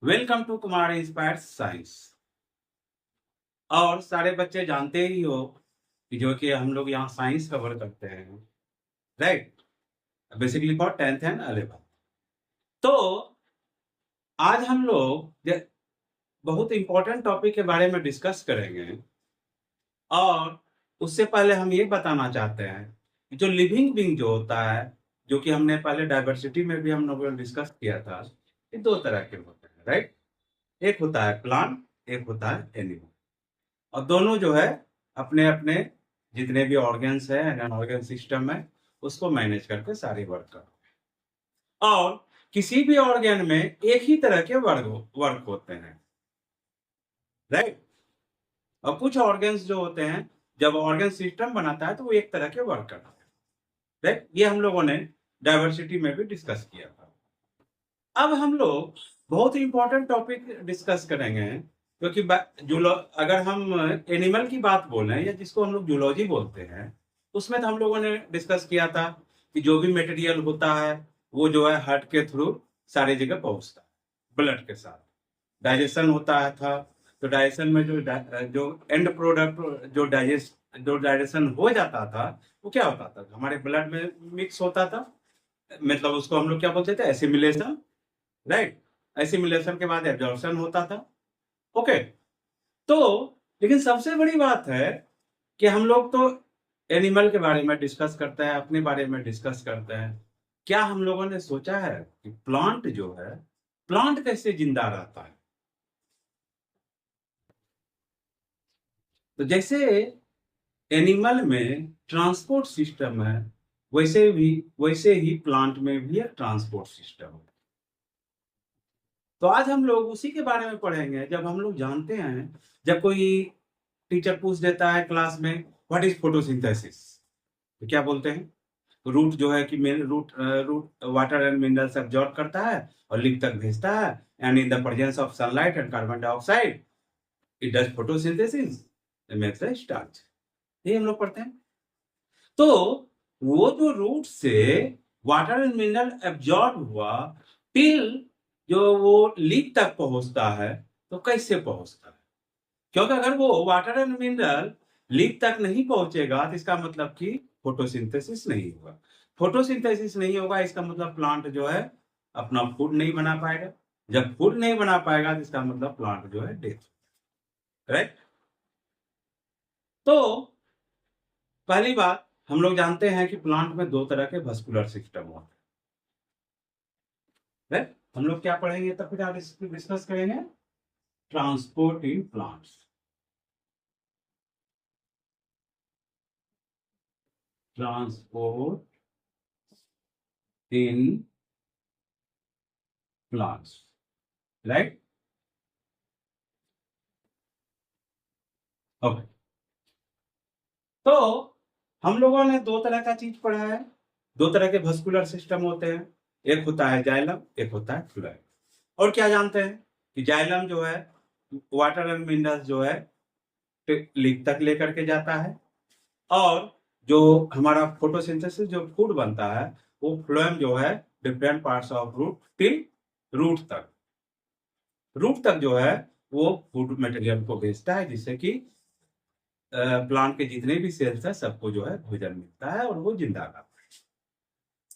Welcome to Kumar inspired science. और सारे बच्चे जानते ही हो कि जो कि हम लोग यहाँ साइंस कवर करते हैं, right? Basically for 10th and 11th। तो आज हम लोग बहुत इंपॉर्टेंट टॉपिक के बारे में डिस्कस करेंगे। और उससे पहले हम ये बताना चाहते हैं कि जो लिविंग बीइंग जो होता है, जो कि हमने पहले डाइवर्सिटी में भी हम लोगों ने डिस्कस किया था, ये दो तरह के होते हैं, राइट? एक होता है प्लांट, एक होता है एनिमल। और दोनों जो है अपने अपने जितने भी ऑर्गन्स है एंड ऑर्गन सिस्टम है, उसको मैनेज करके सारे वर्क कर। और किसी भी ऑर्गन में एक ही तरह के वर्क होते हैं, राइट? और कुछ ऑर्गन्स जो होते हैं, जब ऑर्गन सिस्टम बनाता है तो वो एक तरह के वर्क करते हैं, राइट? ये हम लोगों ने डाइवर्सिटी में भी डिस्कस किया था। अब हम लोग बहुत इंपॉर्टेंट टॉपिक डिस्कस करेंगे, क्योंकि अगर हम एनिमल की बात बोल रहे हैं या जिसको हम लोग जूलॉजी बोलते हैं, उसमें तो हम लोगों ने डिस्कस किया था कि जो भी मटेरियल होता है वो जो है हार्ट के थ्रू सारी जगह पहुंचता है, ब्लड के साथ डाइजेशन होता है था। तो डाइजेशन में जो एंड प्रोडक्ट जो डाइजेशन हो जाता था, वो क्या होता था, हमारे ब्लड में मिक्स होता था। मतलब उसको हम लोग क्या बोलते थे, एसिमिलेशन, राइट? एसिमिलेशन के बाद एब्जॉर्प्शन होता था। ओके। तो लेकिन सबसे बड़ी बात है कि हम लोग तो एनिमल के बारे में डिस्कस करते हैं, अपने बारे में डिस्कस करते हैं। क्या हम लोगों ने सोचा है कि प्लांट जो है, प्लांट कैसे जिंदा रहता है? तो जैसे एनिमल में ट्रांसपोर्ट सिस्टम है, वैसे ही प्लांट में भी एक ट्रांसपोर्ट सिस्टम है। तो आज हम लोग उसी के बारे में पढ़ेंगे। जब हम लोग जानते हैं, जब कोई टीचर पूछ देता है क्लास में, व्हाट इज फोटोसिंथेसिस, तो क्या बोलते हैं? रूट जो है कि root water and minerals absorb करता है और लीफ तक भेजता है, and in the presence of sunlight and carbon dioxide it does photosynthesis, it makes the starch. ये हम लोग पढ़ते हैं। तो वो जो रूट से वाटर एंड मिनरल एब्जॉर्ब हुआ, टिल जो वो लीफ तक पहुंचता है, तो कैसे पहुंचता है? क्योंकि अगर वो वाटर एंड मिनरल लीफ तक नहीं पहुंचेगा तो इसका मतलब कि फोटोसिंथेसिस नहीं होगा। फोटोसिंथेसिस नहीं होगा, इसका मतलब प्लांट जो है अपना फूड नहीं बना पाएगा। जब फूड नहीं बना पाएगा तो इसका मतलब प्लांट जो है डेथ, राइट? तो पहली बात, हम लोग जानते हैं कि प्लांट में दो तरह के वस्कुलर सिस्टम होते हैं, राइट? हम लोग क्या पढ़ेंगे तब फिर आगे डिस्कस करेंगे, transport in plants. Transport in plants, right? Okay. तो हम लोगों ने दो तरह का चीज पढ़ा है, दो तरह के वस्कुलर सिस्टम होते हैं। एक होता है जाइलम, एक होता है फ्लोएम। और क्या जानते हैं कि जाइलम जो है वाटर एंड मिनरल्स जो है लीफ तक लेकर के जाता है। और जो हमारा फोटोसिंथेसिस जो फूड बनता है, वो फ्लोएम जो है different parts of root till root तक, रूट तक जो है वो फूड मटेरियल को भेजता है, जिससे कि प्लांट के जितने भी सेल्स है सबको जो है भोजन मिलता है और वो जिंदा रहता है।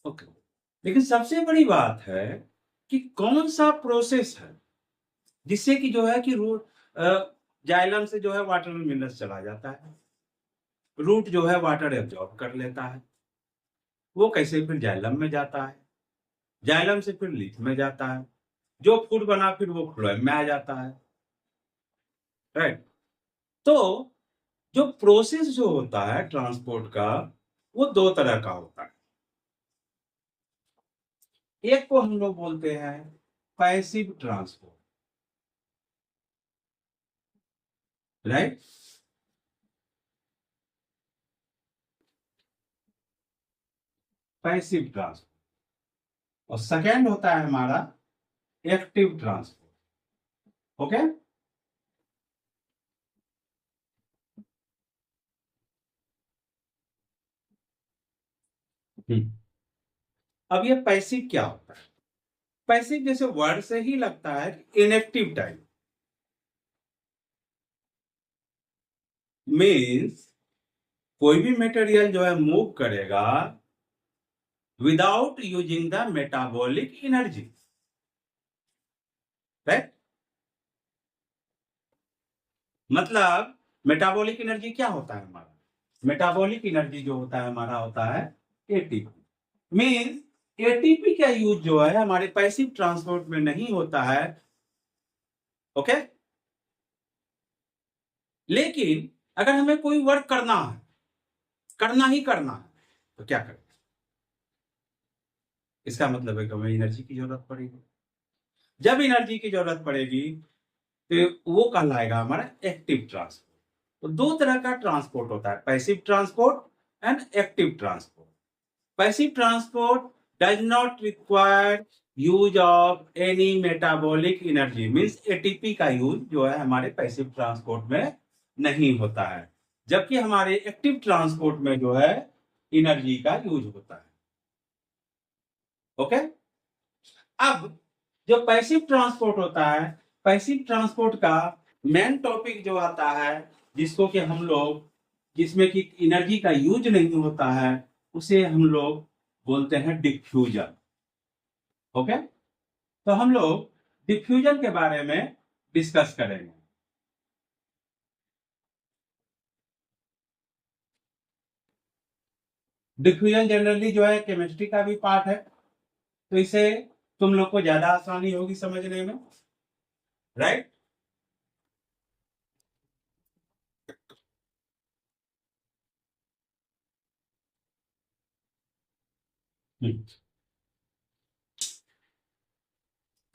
ओके। लेकिन सबसे बड़ी बात है कि कौन सा प्रोसेस है जिससे कि जो है कि रूट जाइलम से जो है वाटर में मिनरल्स चला जाता है, रूट जो है वाटर एब्जॉर्ब कर लेता है, वो कैसे फिर जाइलम में जाता है, जाइलम से फिर लीफ में जाता है, जो फूड बना फिर वो फ्लोएम में आ जाता है, राइट? तो जो प्रोसेस जो होता है ट्रांसपोर्ट का, वो दो तरह का होता है। एक को हम लोग बोलते हैं passive transport, right? Passive transport. और सेकेंड होता है हमारा एक्टिव ट्रांसपोर्ट। ओके। अब ये पैसिव क्या होता है? पैसिव जैसे वर्ड से ही लगता है कि इनएक्टिव टाइप, मीन्स कोई भी मटेरियल जो है मूव करेगा without using the metabolic energy, right. मतलब मेटाबॉलिक एनर्जी क्या होता है हमारा? मेटाबॉलिक एनर्जी जो होता है हमारा होता है एटीपी। मीन्स एटीपी का यूज जो है हमारे पैसिव ट्रांसपोर्ट में नहीं होता है, ओके। लेकिन अगर हमें कोई वर्क करना है, करना ही करना है, तो क्या करें? इसका मतलब है कि हमें एनर्जी की जरूरत पड़ेगी। जब एनर्जी की जरूरत पड़ेगी तो वो कहलाएगा हमारा एक्टिव ट्रांसपोर्ट। तो दो तरह का ट्रांसपोर्ट होता है, passive transport and active transport. Passive transport does not require use of any metabolic energy, means ATP का यूज जो है हमारे पैसिव ट्रांसपोर्ट में नहीं होता है, जबकि हमारे एक्टिव ट्रांसपोर्ट में जो है एनर्जी का यूज होता है, ओके। अब जो पैसिव ट्रांसपोर्ट होता है, पैसिव ट्रांसपोर्ट का मेन टॉपिक जो आता है, जिसको कि हम लोग, जिसमें कि एनर्जी का यूज नहीं होता है, उसे हम लोग बोलते हैं डिफ्यूजन, ओके। तो हम लोग डिफ्यूजन के बारे में डिस्कस करेंगे। डिफ्यूजन जनरली जो है केमिस्ट्री का भी पार्ट है, तो इसे तुम लोग को ज्यादा आसानी होगी समझने में, राइट।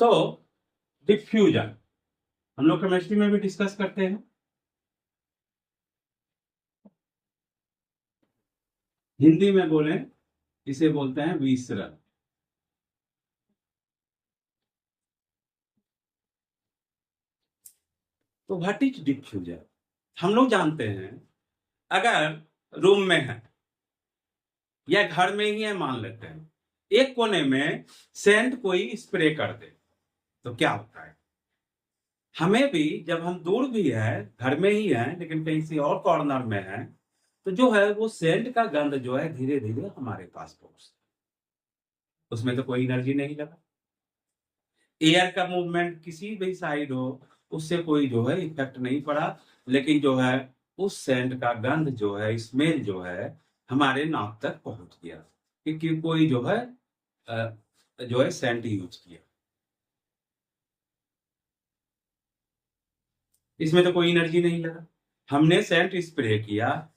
तो डिफ्यूजन हम लोग केमिस्ट्री में भी डिस्कस करते हैं। हिंदी में बोले इसे बोलते हैं विसरण। तो व्हाट इज डिफ्यूजन? हम लोग जानते हैं, अगर रूम में है या घर में ही है, मान लेते हैं एक कोने में सेंट कोई स्प्रे कर दे, तो क्या होता है? हमें भी जब हम दूर भी है, घर में ही है लेकिन कहीं से और कॉर्नर में है, तो जो है वो सेंट का गंध जो है धीरे धीरे हमारे पास पहुंचता है। उसमें तो कोई एनर्जी नहीं लगा, एयर का मूवमेंट किसी भी साइड हो उससे कोई जो है इफेक्ट नहीं पड़ा, लेकिन जो है उस सेंट का गंध जो है, स्मेल जो है हमारे नाक तक पहुंच गया, क्योंकि कोई जो है सेंट यूज किया। इसमें तो कोई एनर्जी नहीं लगा, हमने सेंट स्प्रे किया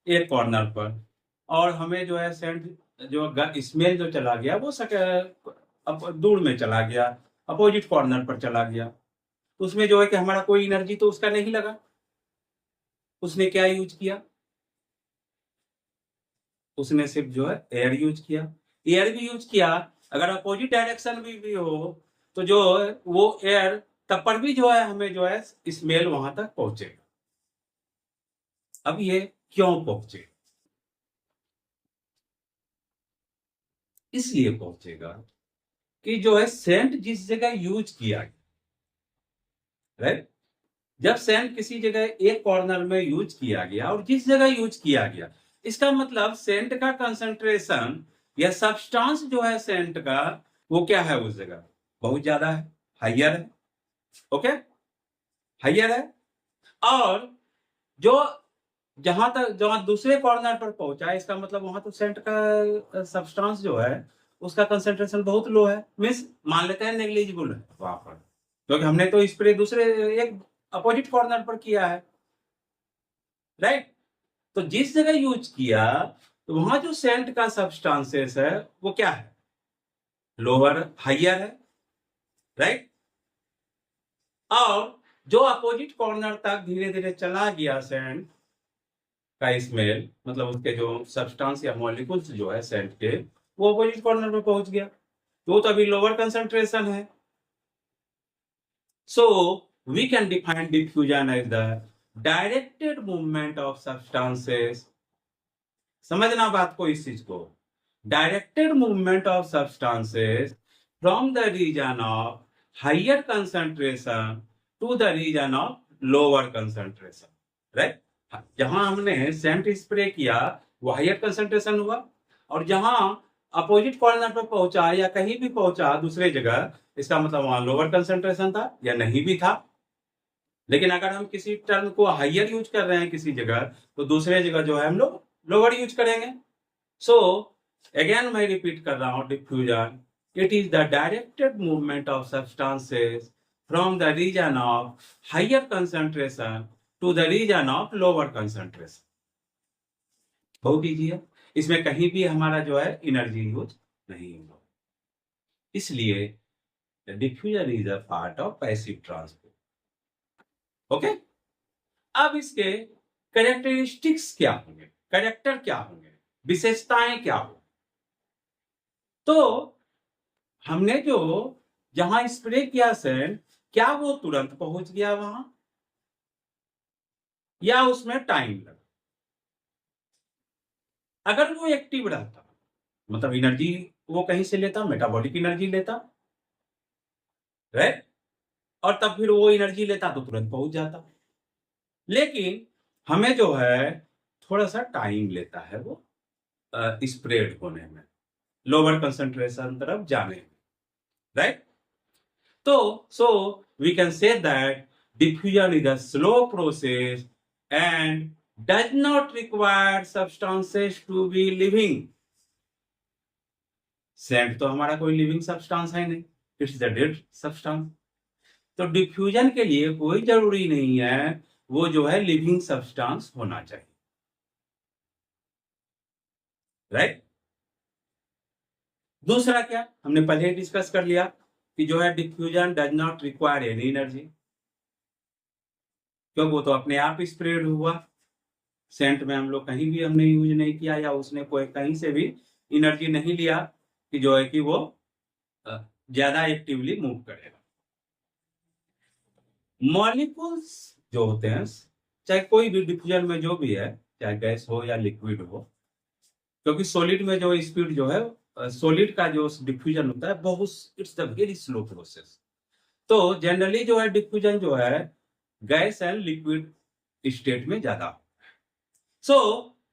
एक कॉर्नर पर, और हमें जो है सेंट जो स्मेल जो चला गया वो दूर में चला गया, अपोजिट कॉर्नर पर चला गया। उसमें जो है कि हमारा कोई एनर्जी तो उसका नहीं लगा। उसने क्या यूज किया? उसने सिर्फ जो है एयर यूज किया। एयर भी यूज किया, अगर अपोजिट डायरेक्शन में भी हो तो जो है वो एयर तब पर भी जो है हमें जो है स्मेल वहां तक पहुंचेगा। अब ये क्यों पहुंचे? इसलिए पहुंचेगा कि जो है सेंट जिस जगह यूज किया गया, राइट, जब सेंट किसी जगह एक कॉर्नर में यूज किया गया और जिस जगह यूज किया गया, इसका मतलब सेंट का कंसंट्रेशन या सब्सटेंस जो है सेंट का, वो क्या है उस जगह? बहुत ज्यादा है, हाइयर है, ओके, हाइयर है। और जो जहां दूसरे कॉर्नर पर पहुंचा, इसका मतलब वहां तो सेंट का सब्सटेंस जो है उसका कंसंट्रेशन बहुत लो है, मीन्स मान लेते हैं नेग्लिजिबल है वहां पर, क्योंकि हमने तो स्प्रे दूसरे एक अपोजिट कॉर्नर पर किया है, राइट। तो जिस जगह यूज किया तो वहां जो सेंट का सब्सटेंसेस है वो क्या है? लोअर, हाइयर है, राइट। और जो अपोजिट कॉर्नर तक धीरे धीरे चला गया सेंट का स्मेल, मतलब उसके जो सब्सटेंस या मॉलिक्यूल्स जो है सेंट के, वो अपोजिट कॉर्नर पे पहुंच गया, तो अभी लोअर कंसंट्रेशन है। So we can define diffusion as the directed movement of substances. समझना बात को, इस चीज को, directed movement of substances from the region of higher concentration to the region of lower concentration, right. जहां हमने सेंट स्प्रे किया वो हायर कंसंट्रेशन हुआ, और जहां अपोजिट कॉर्नर पर पहुंचा या कहीं भी पहुंचा दूसरे जगह, इसका मतलब वहां लोअर कंसंट्रेशन था या नहीं भी था। लेकिन अगर हम किसी टर्म को हायर यूज कर रहे हैं किसी जगह, तो दूसरे जगह जो है हम लोग लोअर यूज करेंगे। सो अगेन मैं रिपीट कर रहा हूं, diffusion it is the directed movement of substances from the region of higher concentration to the region of lower concentration. बहुत ईजी है, इसमें कहीं भी हमारा जो है एनर्जी यूज नहीं होगा। इसलिए diffusion is a part of passive transport. Okay, अब इसके कैरेक्टरिस्टिक्स क्या होंगे, कैरेक्टर क्या होंगे, विशेषताएं क्या होंगी। तो हमने जो जहां स्प्रे किया सेंट, क्या वो तुरंत पहुंच गया वहां, या उसमें टाइम लगा। अगर वो एक्टिव रहता, मतलब एनर्जी वो कहीं से लेता, मेटाबॉलिक एनर्जी लेता, राइट, और तब फिर वो एनर्जी लेता तो तुरंत पहुंच जाता। लेकिन हमें जो है थोड़ा सा टाइम लेता है वो स्प्रेड होने में, लोअर कंसंट्रेशन तरफ जाने में, राइट। तो so we can say that diffusion is a slow process and does not require substances to be living. सेंट तो हमारा कोई लिविंग सब्सटेंस है नहीं, इट्स द डेड सब्सटेंस। तो डिफ्यूजन के लिए कोई जरूरी नहीं है वो जो है लिविंग सब्सटेंस होना चाहिए, राइट। दूसरा क्या हमने पहले ही डिस्कस कर लिया कि जो है diffusion does not require any energy, क्योंकि वो तो अपने आप स्प्रेड हुआ। सेंट में हम लोग कहीं भी हमने यूज नहीं किया, या उसने कोई कहीं से भी एनर्जी नहीं लिया कि जो है कि वो ज्यादा एक्टिवली मूव करेगा। मॉलिक्यूल्स जो होते हैं, चाहे कोई भी डिफ्यूजन में जो भी है, चाहे गैस हो या लिक्विड हो, क्योंकि सॉलिड में जो स्पीड जो है, सॉलिड का जो डिफ्यूजन होता है बहुत, it's the very slow process. तो जनरली जो है डिफ्यूजन जो है गैस एंड लिक्विड स्टेट में ज्यादा। So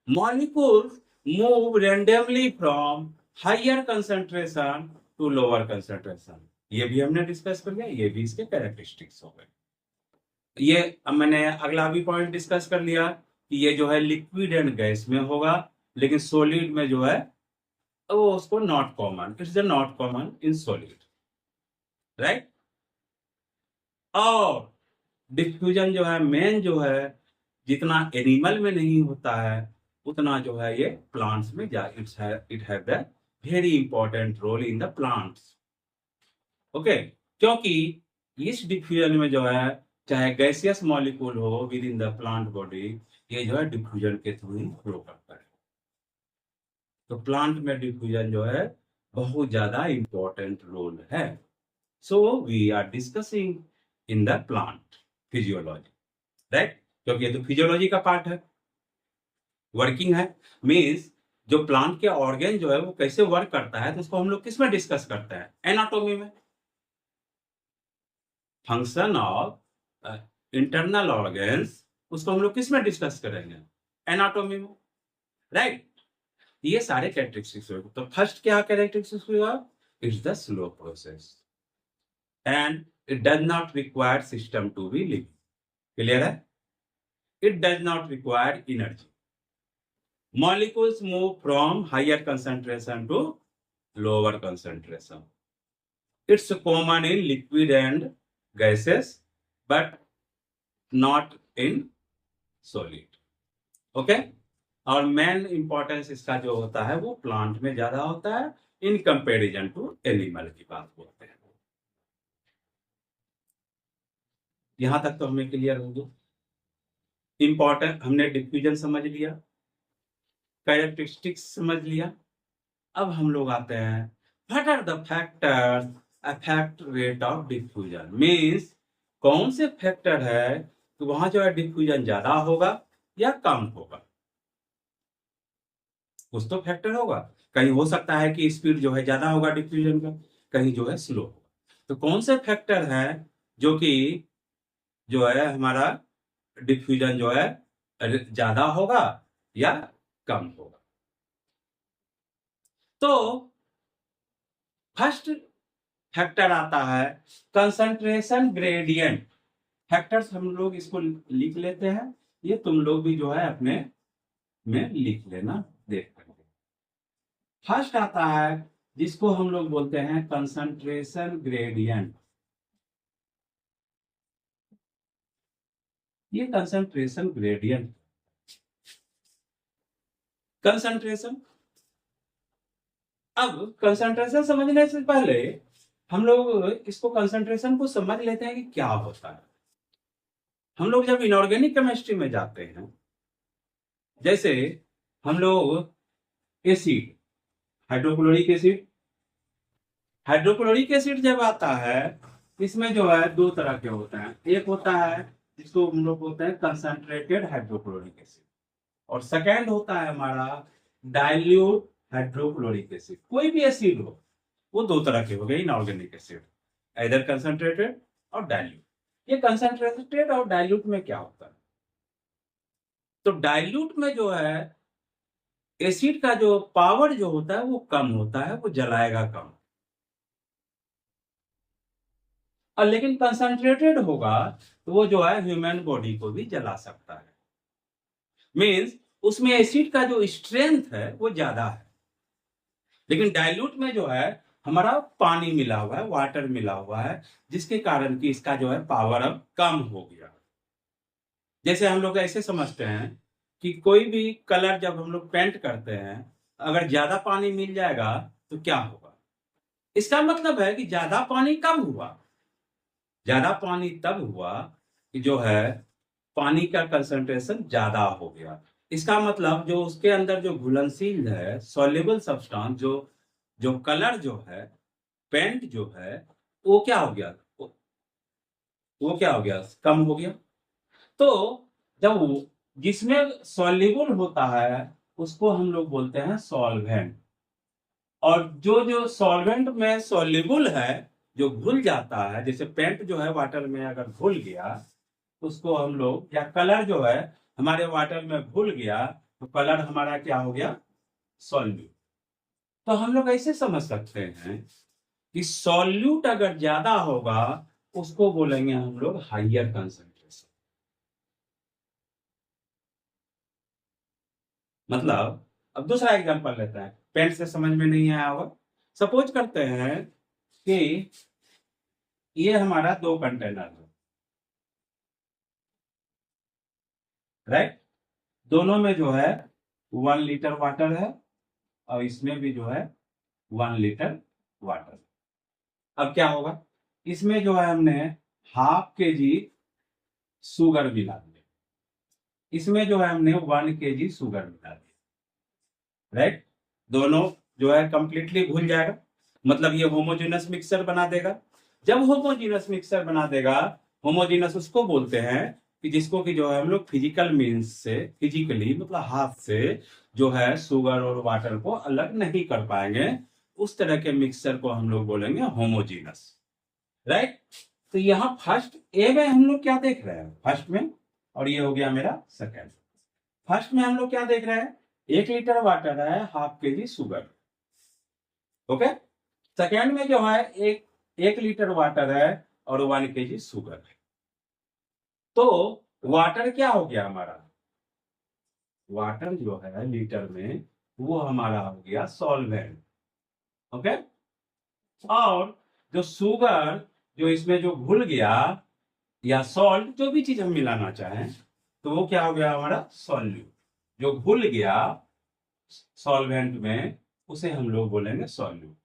molecules move randomly from higher concentration to lower concentration. ये भी हमने डिस्कस कर लिया, ये भी इसके कैरेक्टरिस्टिक्स हो गए। ये अब मैंने अगला भी पॉइंट डिस्कस कर लिया कि ये जो है लिक्विड एंड गैस में होगा, लेकिन सॉलिड में जो है वो उसको not common, it's not common in solid, right. और डिफ्यूजन जो है मेन जो है जितना एनिमल में नहीं होता है उतना जो है ये प्लांट्स में it have the very important role in the plants. Okay, क्योंकि इस डिफ्यूजन में जो है चाहे गैसियस मॉलिक्यूल हो within the plant body, ये जो है डिफ्यूजन के थ्रू ही फ्लो करता है। तो प्लांट में डिफ्यूजन जो है बहुत ज्यादा इंपॉर्टेंट रोल है। So we are discussing in the plant physiology, right, क्योंकि ये तो फिजियोलॉजी का पार्ट है, वर्किंग है। मीन्स जो प्लांट के ऑर्गन जो है वो कैसे वर्क करता है, तो उसको हम लोग किस में डिस्कस करते हैं, एनाटॉमी में। फंक्शन ऑफ इंटरनल ऑर्गन्स, उसको हम लोग किस में डिस्कस करेंगे, एनाटॉमी में, राइट। ये सारे कैरेक्टरिस्टिक्स हुए। तो फर्स्ट क्या कैरेक्टरिस्टिक्स हुआ, it's the slow process and it does not require system to be living. Clear है, it does not require energy. Molecules move from higher concentration to lower concentration. It's common in liquid and gases, but not in solid. Okay? और main importance इसका जो होता है वो plant में ज्यादा होता है इन कंपेरिजन टू एनिमल की बात बोलते हैं। यहां तक तो हमें क्लियर हो गया। इंपॉर्टेंट हमने डिफ्यूजन समझ लिया, कैरेक्टरिस्टिक्स समझ लिया। अब हम लोग आते हैं what are the factors affect rate of diffusion. Means कौन से फैक्टर है कि वहां जो है डिफ्यूजन ज्यादा होगा या कम होगा। कुछ तो फैक्टर होगा, कहीं हो सकता है कि स्पीड जो है ज्यादा होगा डिफ्यूजन का, कहीं जो है स्लो होगा। तो कौन से फैक्टर है जो कि जो है हमारा डिफ्यूजन जो है ज्यादा होगा या कम होगा? तो फर्स्ट फैक्टर आता है कंसंट्रेशन ग्रेडियंट। फैक्टर्स हम लोग इसको लिख लेते हैं, ये तुम लोग भी जो है अपने में लिख लेना देख करके। फर्स्ट आता है जिसको हम लोग बोलते हैं कंसंट्रेशन ग्रेडियंट। ये कंसंट्रेशन ग्रेडियंट, कंसंट्रेशन। अब कंसंट्रेशन समझने से पहले हम लोग इसको कंसंट्रेशन को समझ लेते हैं कि क्या होता है। हम लोग जब इनऑर्गेनिक केमिस्ट्री में जाते हैं, जैसे हम लोग acid, hydrochloric acid, hydrochloric acid जब आता है इसमें जो है दो तरह के होते हैं। एक होता है जिसको हम लोग बोलते हैं कंसंट्रेटेड हाइड्रोक्लोरिक एसिड, और सेकेंड होता है हमारा डाइल्यूट हाइड्रोक्लोरिक एसिड। कोई भी एसिड हो वो दो तरह के हो गए इनऑर्गेनिक एसिड, इधर कंसंट्रेटेड और डाइल्यूट। ये कंसंट्रेटेड और डाइल्यूट में क्या होता है? तो डाइल्यूट में जो है एसिड का जो पावर जो होता है वो कम होता है, वो जलाएगा कम। और लेकिन कंसंट्रेटेड होगा तो वो जो है ह्यूमन बॉडी को भी जला सकता है। मींस उसमें एसिड का जो स्ट्रेंथ है वो ज्यादा है। लेकिन डाइल्यूट में जो है हमारा पानी मिला हुआ है, वाटर मिला हुआ है, जिसके कारण कि इसका जो है पावर अब कम हो गया। जैसे हम लोग ऐसे समझते हैं कि कोई भी कलर जब हम लोग पेंट करते हैं, अगर ज्यादा पानी मिल जाएगा तो क्या होगा? इसका मतलब है कि ज्यादा पानी कब हुआ? ज्यादा पानी तब हुआ कि जो है पानी का कंसंट्रेशन ज्यादा हो गया। इसका मतलब जो उसके अंदर जो घुलनशील है, सॉल्युबल सब्सटेंस, जो जो कलर जो है, पेंट जो है, वो क्या हो गया? वो क्या हो गया? कम हो गया। तो जब जिसमें सॉल्युबल होता है उसको हम लोग बोलते हैं सॉल्वेंट, और जो जो सॉल्वेंट में सॉल्युबल है, जो घुल जाता है, जैसे पेंट जो है वाटर में अगर घुल गया उसको हम लोग, या कलर जो है हमारे वाटर में घुल गया तो कलर हमारा क्या हो गया? सॉल्यूट। तो हम लोग ऐसे समझ सकते हैं कि सॉल्यूट अगर ज्यादा होगा उसको बोलेंगे हम लोग हाइयर कंसंट्रेशन। मतलब अब दूसरा एग्जांपल लेते हैं, पेंट से समझ में नहीं आया होगा। सपोज करते हैं कि ये हमारा दो कंटेनर है, राइट? दोनों में जो है 1 लीटर वाटर है और इसमें भी जो है 1 लीटर वाटर। अब क्या होगा? इसमें जो है हमने ½ kg शुगर मिला दिया, इसमें जो है हमने 1 kg शुगर मिला दिया, राइट? दोनों जो है कंप्लीटली घुल जाएगा, मतलब ये होमोजेनस मिक्सचर बना देगा। जब होमोजेनस मिक्सचर बना देगा, होमोजेनस उसको बोलते हैं कि जिसको कि जो है हम लोग फिजिकल मीन्स से, फिजिकली मतलब हाथ से जो है शुगर और वाटर को अलग नहीं कर पाएंगे, उस तरह के मिक्सचर को हम लोग बोलेंगे होमोजेनस, राइट? तो यहाँ फर्स्ट ए में हम लोग क्या देख रहे हैं? फर्स्ट में, और ये हो गया मेरा सेकेंड। फर्स्ट में हम लोग क्या देख रहे हैं? 1 लीटर वाटर है, ½ kg शुगर, ओके? सेकेंड में जो है एक लीटर वाटर है और 1 kg शुगर है। तो वाटर क्या हो गया हमारा? वाटर जो है लीटर में वो हमारा हो गया सॉल्वेंट, ओके? और जो शुगर जो इसमें जो घुल गया, या सॉल्ट, जो भी चीज हम मिलाना चाहें, तो वो क्या हो गया हमारा? सॉल्यूट। जो घुल गया सॉल्वेंट में उसे हम लोग बोलेंगे सॉल्यूट।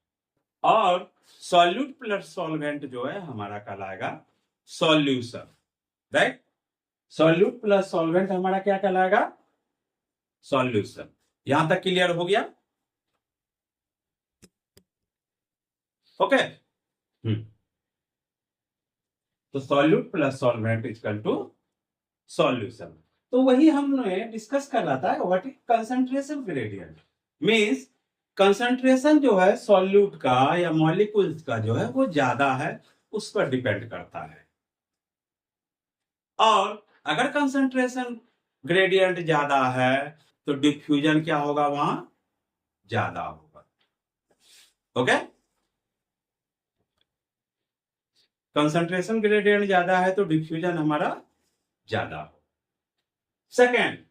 और सॉल्यूट प्लस सॉल्वेंट जो है हमारा कहलाएगा solution, right? Solute plus solvent हमारा क्या कहलाएगा? सॉल्यूशन। यहां तक क्लियर हो गया? ओके। तो solute plus solvent equal to solution. तो वही हमने डिस्कस कर रहा था, what is concentration gradient. Means concentration जो है सॉल्यूट का या मॉलिक्यूल्स का जो है वो ज्यादा है, उस पर डिपेंड करता है। और अगर कंसंट्रेशन ग्रेडियंट ज्यादा है तो डिफ्यूजन क्या होगा, वहां ज्यादा होगा। ओके, कंसंट्रेशन ग्रेडियंट ज्यादा है तो डिफ्यूजन हमारा ज्यादा हो। Second,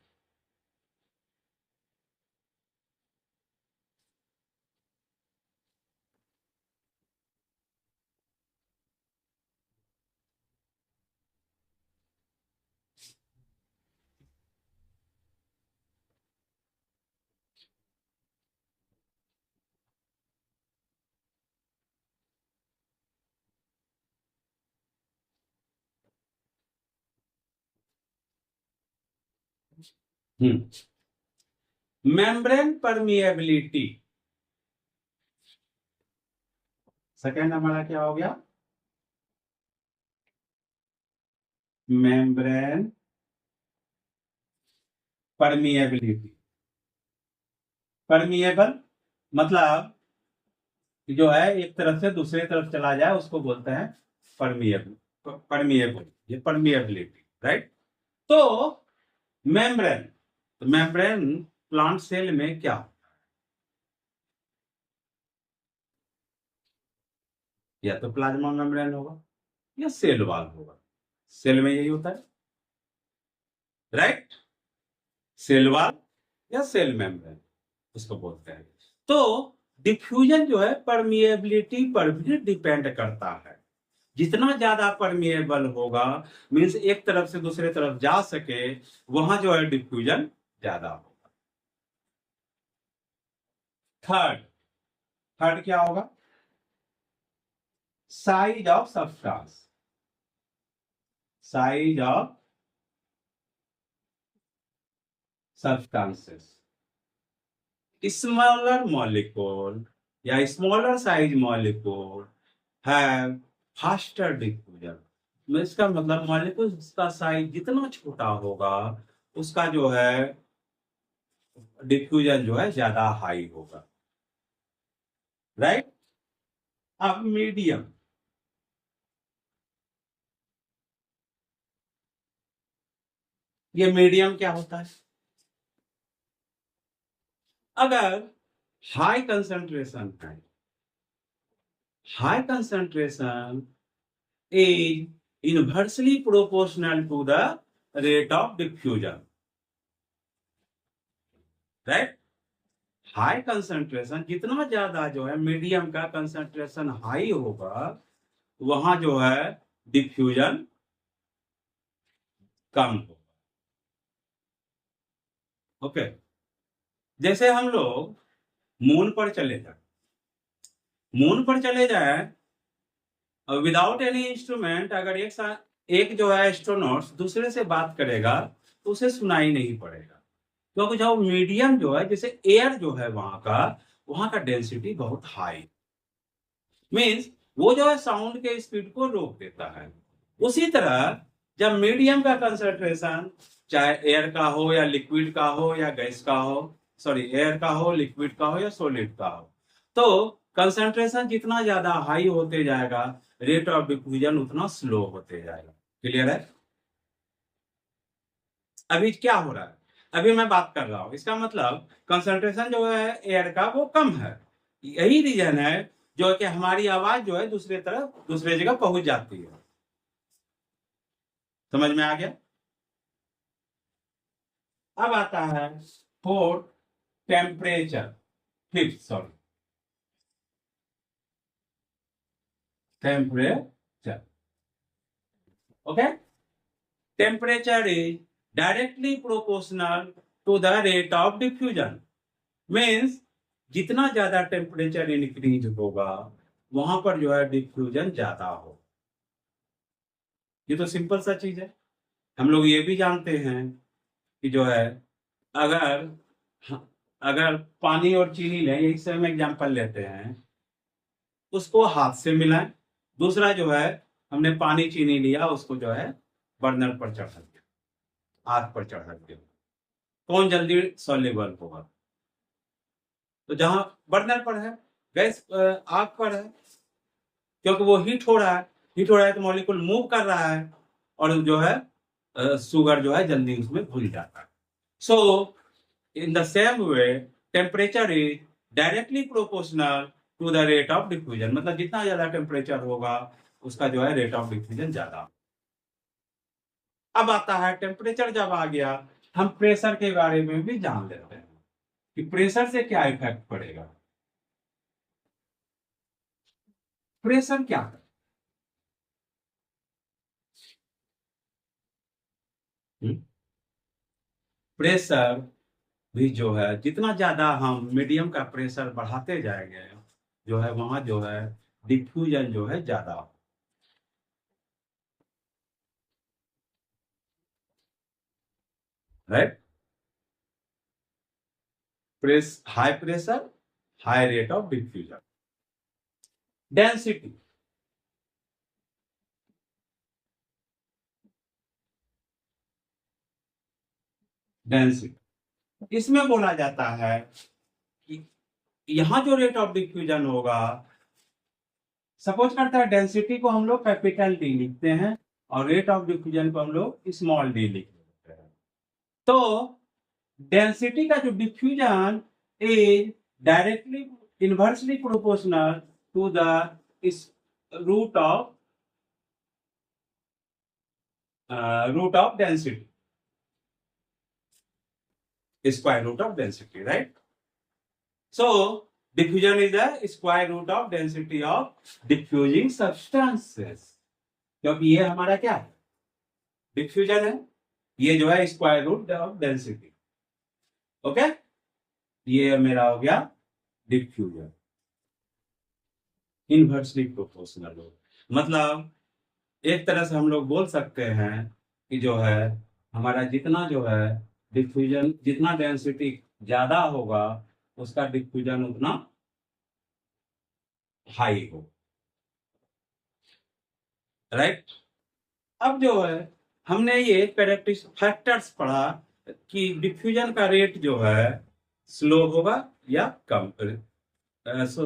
membrane permeability. सेकेंड हमारा क्या हो गया, मेम्ब्रेन परमिएबिलिटी। परमिएबल मतलब जो है एक तरफ से दूसरे तरफ चला जाए उसको बोलते हैं परमिएबल। परमिएबल, ये परमिएबिलिटी, राइट। तो मेम्ब्रेन, तो मेम्ब्रेन प्लांट सेल में क्या, या तो प्लाज्मा मेम्ब्रेन होगा या सेल वॉल होगा। सेल में यही होता है, राइट। सेल वॉल या सेल मेम्ब्रेन उसको बोलते हैं। तो डिफ्यूजन जो है परमिएबिलिटी पर भी डिपेंड करता है। जितना ज्यादा परमिएबल होगा, मीन्स एक तरफ से दूसरे तरफ जा सके, वहां जो है डिफ्यूजन ज्यादा होगा। थर्ड, थर्ड क्या होगा, size of substance. Size of substances, smaller molecule या smaller size molecule have faster diffusion। इसका मतलब मॉलिक्यूल का साइज जितना छोटा होगा उसका जो है डिफ्यूजन जो है ज्यादा हाई होगा, राइट। अब मीडियम, ये मीडियम क्या होता है, अगर हाई कंसंट्रेशन है, high concentration is inversely proportional to the rate of diffusion, right। High concentration जितना ज्यादा जो है मीडियम का कंसंट्रेशन हाई होगा, वहां जो है डिफ्यूजन कम होगा। ओके, जैसे हम लोग मून पर चले जाए, मून पर चले जाए विदाउट एनी इंस्ट्रूमेंट, अगर एक जो है एस्ट्रोनॉट दूसरे से बात करेगा तो उसे सुनाई नहीं पड़ेगा, क्योंकि जो मीडियम जो है जैसे एयर जो है वहां का डेंसिटी बहुत हाई, मीन्स वो जो है साउंड के स्पीड को रोक देता है। उसी तरह जब मीडियम का कंसंट्रेशन चाहे एयर का हो या लिक्विड का हो या गैस का हो, सॉरी एयर का हो, लिक्विड का हो या सॉलिड का हो, तो कंसंट्रेशन जितना ज्यादा हाई होते जाएगा रेट ऑफ डिफ्यूजन उतना स्लो होते जाएगा। क्लियर है। अभी क्या हो रहा है, अभी मैं बात कर रहा हूं, इसका मतलब कंसंट्रेशन जो है एयर का वो कम है, यही रीजन है जो कि हमारी आवाज जो है दूसरे तरफ दूसरे जगह पहुंच जाती है। समझ में आ गया। अब आता है fourth, temperature. Fifth, sorry, temperature. Okay, temperature is directly proportional to the rate of diffusion, means जितना ज्यादा टेम्परेचर इंक्रीज होगा वहां पर जो है डिफ्यूजन ज्यादा हो। ये तो सिंपल सा चीज है। हम लोग ये भी जानते हैं कि जो है अगर अगर पानी और चीनी लें, एक से हम एग्जाम्पल लेते हैं, उसको हाथ से मिलाएं, दूसरा जो है हमने पानी चीनी लिया उसको जो है बर्नर पर चढ़ा दिया, आग पर चढ़ा दिया, कौन जल्दी सॉल्युबल होगा, तो जहां बर्नर पर है, गैस आग पर है, क्योंकि वो हीट हो रहा है, तो मॉलिक्यूल मूव कर रहा है और जो है शुगर जो है जल्दी उसमें घुल जाता है। So in the same way temperature is directly proportional to the rate of diffusion, मतलब जितना ज्यादा टेम्परेचर होगा उसका जो है रेट ऑफ डिफ्यूजन ज्यादा। अब आता है टेम्परेचर जब आ गया, हम प्रेशर के बारे में भी जान लेते हैं कि प्रेशर से क्या इफेक्ट पड़ेगा। प्रेशर क्या है? प्रेशर भी जो है जितना ज्यादा हम मीडियम का प्रेशर बढ़ाते जाएंगे, जो है वहां जो है डिफ्यूजन जो है ज्यादा, right. High pressure, high rate of diffusion. Density, density इसमें बोला जाता है कि यहां जो रेट ऑफ डिफ्यूजन होगा, सपोज करता है डेंसिटी को हम लोग कैपिटल डी लिखते हैं और रेट ऑफ डिफ्यूजन को हम लोग स्मॉल डी लिखते हैं। तो डेंसिटी का जो diffusion is directly inversely proportional to the इस root of density, square root of density, right? So diffusion is the square root of density of diffusing substances, क्योंकि ये हमारा क्या है, डिफ्यूजन है, ये जो है square root of density. Okay, ये मेरा हो गया डिफ्यूजन, इनवर्सली प्रोपोर्शनल हो, मतलब एक तरह से हम लोग बोल सकते हैं कि जो है हमारा जितना जो है डिफ्यूजन, जितना डेंसिटी ज्यादा होगा उसका डिफ्यूजन उतना हाई हो, राइट। अब जो है हमने ये कैरेक्टरिस्टिक फैक्टर्स पढ़ा कि डिफ्यूजन का रेट जो है स्लो होगा या कम,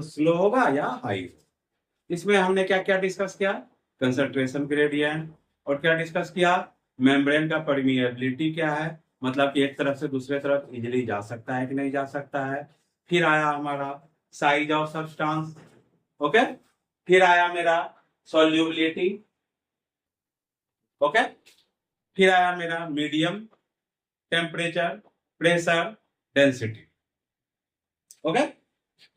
स्लो होगा या हाई हो। इसमें हमने क्या क्या डिस्कस किया, कंसंट्रेशन ग्रेडियंट, और क्या डिस्कस किया, मेम्ब्रेन का परमिएबिलिटी क्या है, मतलब कि एक तरफ से दूसरे तरफ इजिली जा सकता है कि नहीं जा सकता है। फिर आया हमारा साइज ऑफ सब्सटेंस, ओके। फिर आया मेरा सॉल्युबिलिटी, ओके। फिर आया मेरा medium, temperature, pressure, density, okay.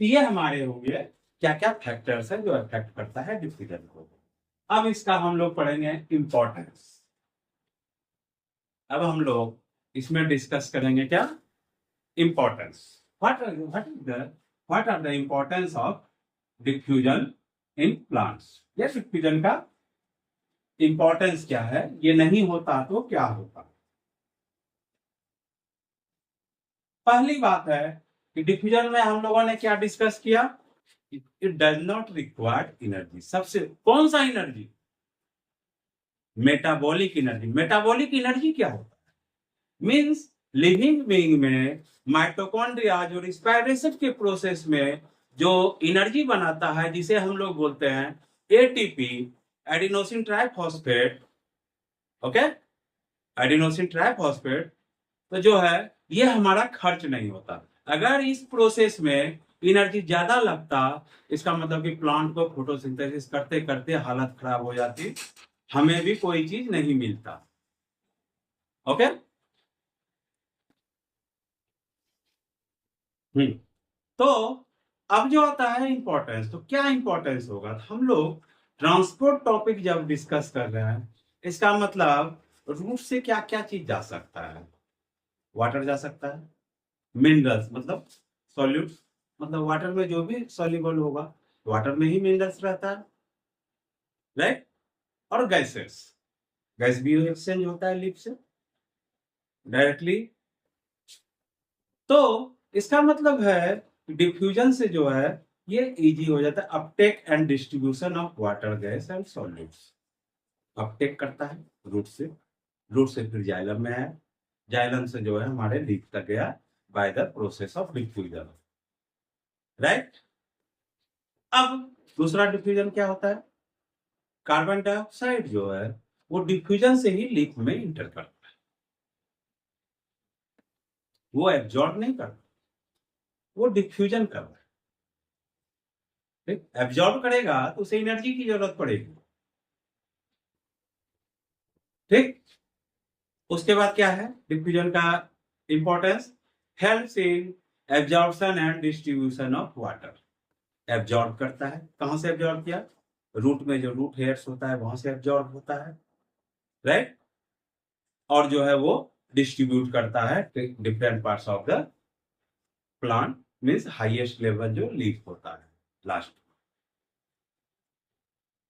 ये हमारे हो गए क्या क्या फैक्टर्स है जो अफेक्ट करता है डिफ्यूजन को। अब इसका हम लोग पढ़ेंगे इंपॉर्टेंस। अब हम लोग इसमें डिस्कस करेंगे क्या, importance. What are the importance of diffusion in plants. ये डिफ्यूजन का इंपॉर्टेंस क्या है, ये नहीं होता तो क्या होता। पहली बात है कि डिफ्यूजन में हम लोगों ने क्या डिस्कस किया, it does not require energy. सबसे कौन सा energy, metabolic energy. Metabolic energy क्या होता है, मींस लिविंग बीइंग में माइटोकॉन्ड्रिया जो रिस्पायरेशन के प्रोसेस में जो एनर्जी बनाता है, जिसे हम लोग बोलते हैं ATP, adenosine triphosphate, okay, adenosine triphosphate. तो जो है ये हमारा खर्च नहीं होता। अगर इस प्रोसेस में एनर्जी ज्यादा लगता, इसका मतलब कि प्लांट को फोटोसिंथेसिस करते करते हालत खराब हो जाती, हमें भी कोई चीज नहीं मिलता, ओके। तो अब जो आता है इंपॉर्टेंस, तो क्या इंपॉर्टेंस होगा, हम लोग ट्रांसपोर्ट टॉपिक जब डिस्कस कर रहे हैं, इसका मतलब रूट से क्या क्या चीज जा सकता है, वाटर जा सकता है, मिनरल्स मतलब सॉल्यूट्स, मतलब वाटर में जो भी सॉल्युबल होगा वाटर में ही मिनरल्स रहता है, राइट। और गैसेस, गैस भी एक्सचेंज होता है लिप से डायरेक्टली। तो इसका मतलब है डिफ्यूजन से जो है ये इजी हो जाता है Uptake and distribution of water, gas and solutes. Uptake करता है रूट से, रूट से फिर जाइलम में है, जाइलम से जो है हमारे लीफ तक गया bye the process of diffusion. Right. अब दूसरा डिफ्यूजन क्या होता है, कार्बन डाइऑक्साइड जो है वो डिफ्यूजन से ही लीफ में इंटर करता है, वो एब्जॉर्ब नहीं करता, वो डिफ्यूजन कर रहा है। ठीक, एब्जॉर्ब करेगा तो उसे एनर्जी की जरूरत पड़ेगी। ठीक, उसके बाद क्या है डिफ्यूजन का importance, helps in absorption and distribution of water. Absorb करता है, कहां से एब्जॉर्ब किया, रूट में जो रूट हेयर्स होता है वहां से एब्जॉर्ब होता है, राइट। और जो है वो डिस्ट्रीब्यूट करता है different parts of the plant, means highest level जो लीफ होता है last.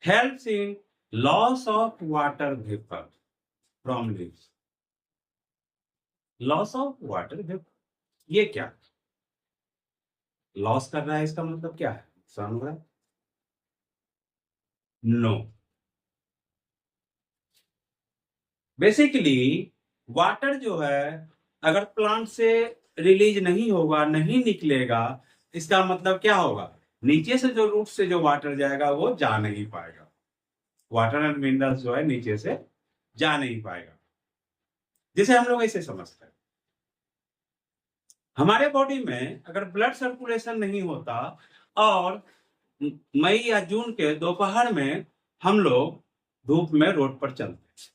Helps in loss of water vapour from leaves, loss of water vapour, ये क्या लॉस कर रहा है, इसका मतलब क्या है, नुकसान हो रहा है, नो। बेसिकली वाटर जो है अगर प्लांट से रिलीज नहीं होगा, नहीं निकलेगा, इसका मतलब क्या होगा, नीचे से जो रूट से जो वाटर जाएगा वो जा नहीं पाएगा, वाटर एंड मिनरल्स जो है नीचे से जा नहीं पाएगा। जिसे हम लोग ऐसे समझते हैं, हमारे बॉडी में अगर ब्लड सर्कुलेशन नहीं होता और मई या जून के दोपहर में हम लोग धूप में रोड पर चलते,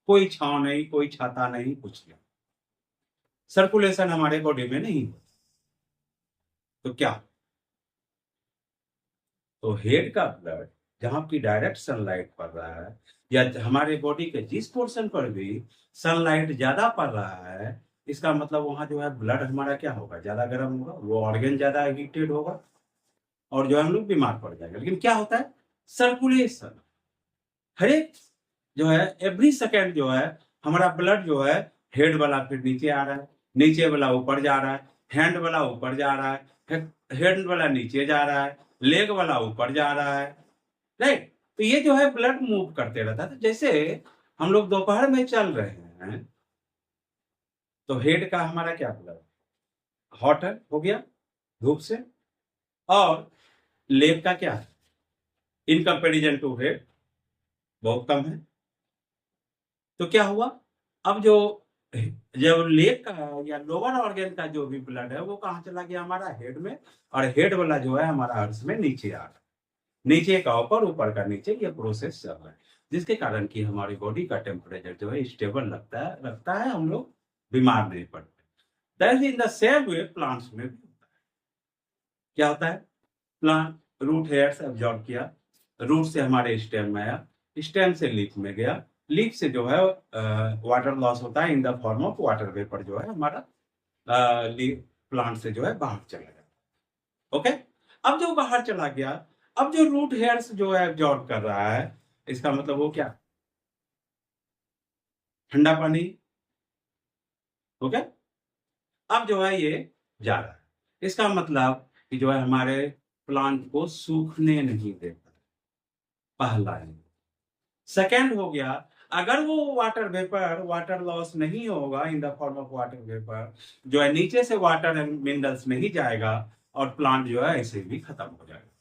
कोई छांव नहीं, कोई छाता नहीं, कुछ नहीं, सर्कुलेशन हमारे बॉडी में नहीं होता, तो क्या, तो हेड का ब्लड जहां की डायरेक्ट सनलाइट पड़ रहा है या हमारे बॉडी के जिस पोर्शन पर भी सनलाइट ज्यादा पड़ रहा है, इसका मतलब वहां जो है ब्लड हमारा क्या होगा, ज्यादा गर्म होगा, वो ऑर्गन ज्यादा हीटेड होगा और जो है हम लोग बीमार पड़ जाएंगे। लेकिन क्या होता है, सर्कुलेशन हर एक जो है एवरी सेकेंड जो है हमारा ब्लड जो है हेड वाला फिर नीचे आ रहा है, नीचे वाला ऊपर जा रहा है, हैंड वाला ऊपर जा रहा है, हैंड वाला नीचे जा रहा है, लेग वाला ऊपर जा रहा है, राइट। तो ये जो है ब्लड मूव करते रहता है। तो जैसे हम लोग दोपहर में चल रहे हैं तो हेड का हमारा क्या ब्लड हॉट है, हो गया धूप से, और लेग का क्या है, इन कंपेरिजन टू हेड बहुत कम है। तो क्या हुआ, अब जो जब लेग का या लोअर ऑर्गन का जो भी ब्लड है वो कहाँ चला गया, हमारा हेड में, और हेड वाला जो है हमारा अर्थ में नीचे आ रहा है, नीचे का ऊपर का नीचे, ये प्रोसेस चल रहा है, जिसके कारण कि हमारी बॉडी का टेम्परेचर जो है स्टेबल लगता है, हम लोग बीमार नहीं पड़ते। That in the same way plants में भी होता है। क्या होता है, प्लांट रूट हेयर से एब्जॉर्ब किया, रूट से हमारे स्टेम में आया, स्टेम से लीफ में गया, लीफ से जो है वाटर लॉस होता है in the form of water vapour, जो है हमारा प्लांट से जो है बाहर चला गया। ओके, अब जो बाहर चला गया, अब जो रूट हेयर्स जो है एब्जॉर्ब कर रहा है, इसका मतलब वो क्या, ठंडा पानी। ओके, अब जो है ये जा रहा है, इसका मतलब कि जो है हमारे प्लांट को सूखने नहीं देता, पहला है। सेकेंड हो गया, अगर वो वाटर वेपर, वाटर लॉस नहीं होगा in the form of water vapour, जो है नीचे से वाटर एंड मिनरल्स नहीं जाएगा और प्लांट जो है ऐसे भी खत्म हो जाएगा,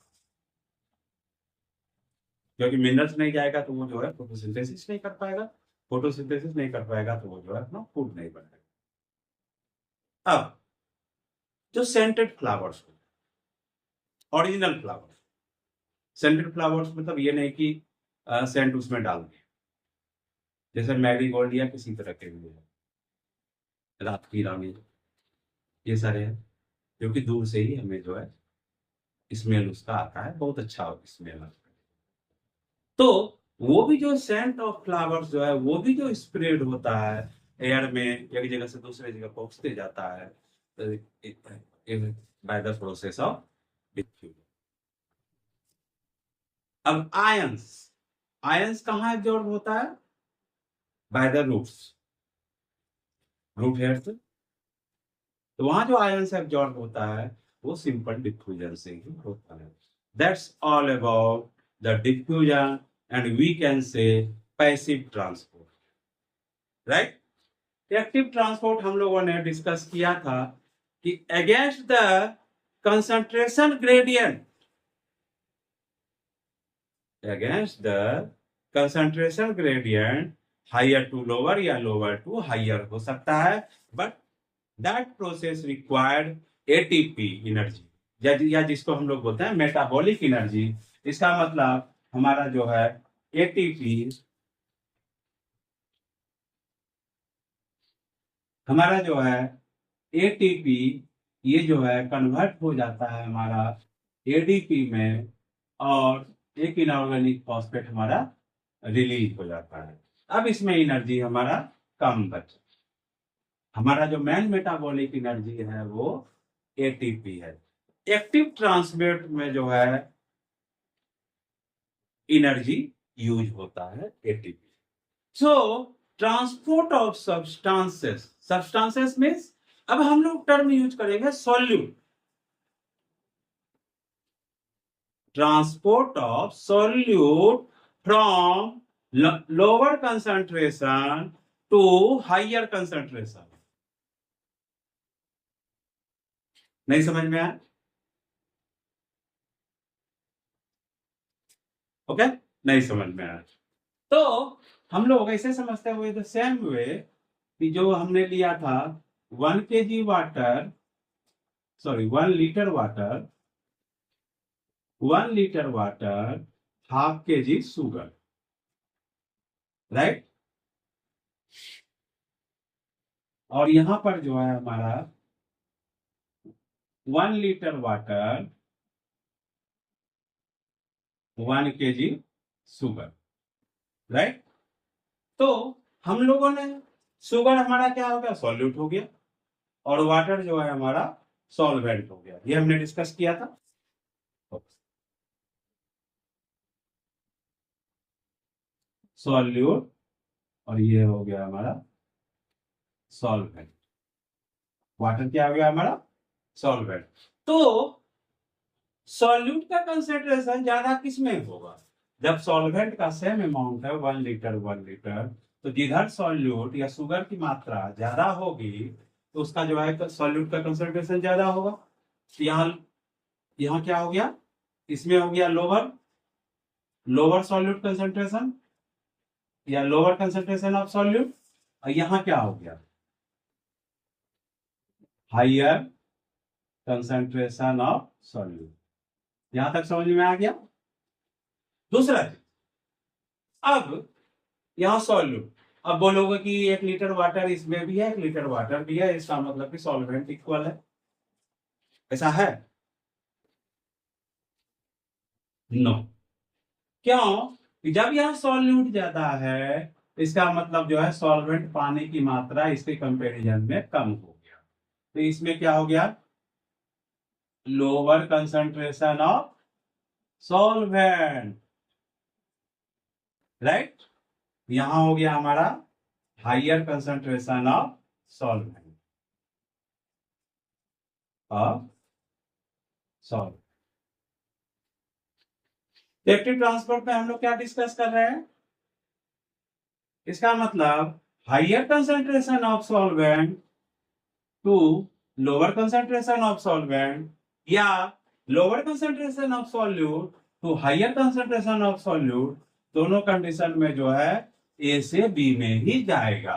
क्योंकि मिनरल्स नहीं जाएगा तो वो जो है फोटोसिंथेसिस नहीं कर पाएगा, फोटोसिंथेसिस नहीं कर पाएगा तो वो जो है अपना फूड नहीं बनाएगा। अब जो सेंटेड फ्लावर्स होते हैं, ओरिजिनल फ्लावर्स, सेंटेड फ्लावर्स मतलब ये नहीं कि सेंट उसमें डाल दिया, जैसे मैरीगोल्ड या किसी तरह के भी है, रात की रानी, ये सारे हैं जो कि दूर से ही हमें जो है स्मेल उसका आता है, बहुत अच्छा स्मेल आता है। तो वो भी जो सेंट ऑफ फ्लावर्स जो है वो भी जो स्प्रेड होता है एयर में, एक जगह से दूसरे जगह पहुंचते जाता है by the process of diffusion. अब आयंस, आयंस कहाँ एब्जॉर्ब होता है, by the roots, root hair से। तो वहां जो आयंस एब्जॉर्ब होता है वो सिंपल डिफ्यूजन से ही होता है। That's all about the diffusion and we can say passive transport, right. Active transport हम लोगों ने डिस्कस किया था कि against the concentration gradient against the concentration gradient higher to lower या lower to higher हो सकता है, but that process required ATP energy या जिसको हम लोग बोलते हैं मेटाबॉलिक एनर्जी। इसका मतलब हमारा जो है एटीपी, हमारा जो है एटीपी ये जो है कन्वर्ट हो जाता है हमारा एडीपी में, और एक इनऑर्गेनिक फॉस्फेट हमारा रिलीज हो जाता है। अब इसमें एनर्जी हमारा कम बचे। हमारा जो मेन मेटाबॉलिक एनर्जी है वो एटीपी है। एक्टिव ट्रांसपोर्ट में जो है एनर्जी यूज होता है ATP. So transport of substances means, अब हम लोग टर्म यूज करेंगे solute. Transport of solute from lower concentration to higher concentration. नहीं समझ में आया? ओके, नहीं समझ में आया तो हम लोग ऐसे समझते हुए द सेम वे कि जो हमने लिया था 1 kg water, sorry 1 litre water, 1 litre water, half kg sugar, right. और यहां पर जो है हमारा 1 litre water, 1 kg sugar, right. तो हम लोगों ने शुगर हमारा क्या हो गया, सॉल्यूट हो गया, और वाटर जो है हमारा सॉल्वेंट हो गया। ये हमने डिस्कस किया था। सॉल्यूट और ये हो गया हमारा सॉल्वेंट। वाटर क्या हो गया हमारा सॉल्वेंट। तो सॉल्यूट का कंसेंट्रेशन ज्यादा किसमें होगा, जब सॉल्वेंट का सेम अमाउंट है 1 लीटर 1 लीटर, तो जिधर सॉल्यूट या शुगर की मात्रा ज्यादा होगी तो उसका जो है सॉल्यूट का कंसेंट्रेशन ज्यादा होगा। तो यहाँ क्या हो गया, इसमें हो गया लोअर सॉल्यूट कंसेंट्रेशन या लोअर कंसेंट्रेशन ऑफ सॉल्यूट, और यहाँ क्या हो गया हायर कंसेंट्रेशन ऑफ सॉल्यूट। यहां तक समझ में आ गया। दूसरा चीज, अब यहां सॉल्यूट, अब बोलोगे कि 1 लीटर वाटर इसमें भी है 1 लीटर वाटर भी है, इसका मतलब कि सॉल्वेंट इक्वल है, ऐसा है? नो। क्यों? जब यह सॉल्यूट ज्यादा है इसका मतलब जो है सॉल्वेंट पानी की मात्रा इसके कंपैरिजन में कम हो गया, तो इसमें क्या हो गया lower concentration of solvent, right. यहां हो गया हमारा higher concentration of solvent of solvent. Active transport में हम लोग क्या डिस्कस कर रहे हैं, इसका मतलब higher concentration of solvent to lower concentration of solvent, या lower concentration of solute to higher concentration of solute, दोनों कंडीशन में जो है ए से बी में ही जाएगा।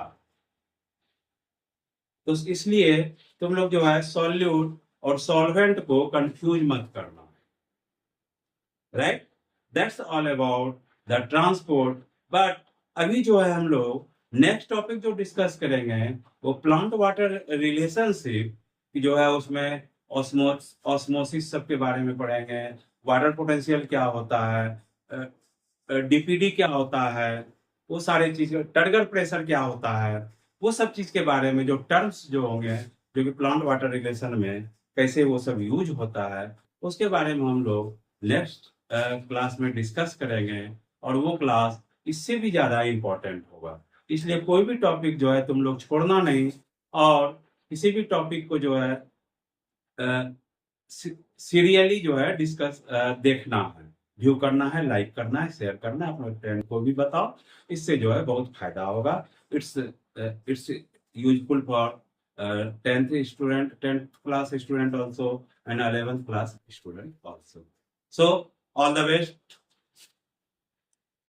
तो इसलिए तुम लोग जो है सॉल्यूट और सॉल्वेंट को कंफ्यूज मत करना, right. That's all about the transport. But अभी जो है हम लोग नेक्स्ट टॉपिक जो डिस्कस करेंगे वो प्लांट वाटर रिलेशनशिप जो है, उसमें ऑस्मोसिस सब के बारे में पढ़ेंगे, वाटर पोटेंशियल क्या होता है, डीपीडी क्या होता है, वो सारे चीज, टर्गर प्रेशर क्या होता है, वो सब चीज के बारे में जो टर्म्स जो होंगे जो कि प्लांट वाटर रिलेशन में कैसे वो सब यूज होता है, उसके बारे में हम लोग नेक्स्ट क्लास में डिस्कस करेंगे, और वो क्लास इससे भी ज्यादा इंपॉर्टेंट होगा। इसलिए कोई भी टॉपिक जो है तुम लोग छोड़ना नहीं, और किसी भी टॉपिक को जो है सीरियली जो है डिस्कस देखना है, व्यू करना है, लाइक करना है, शेयर करना है, अपने फ्रेंड को भी बताओ, इससे जो है बहुत फायदा होगा। It's useful for 10th student, 10th class student also, and 11th class student also. So all the best.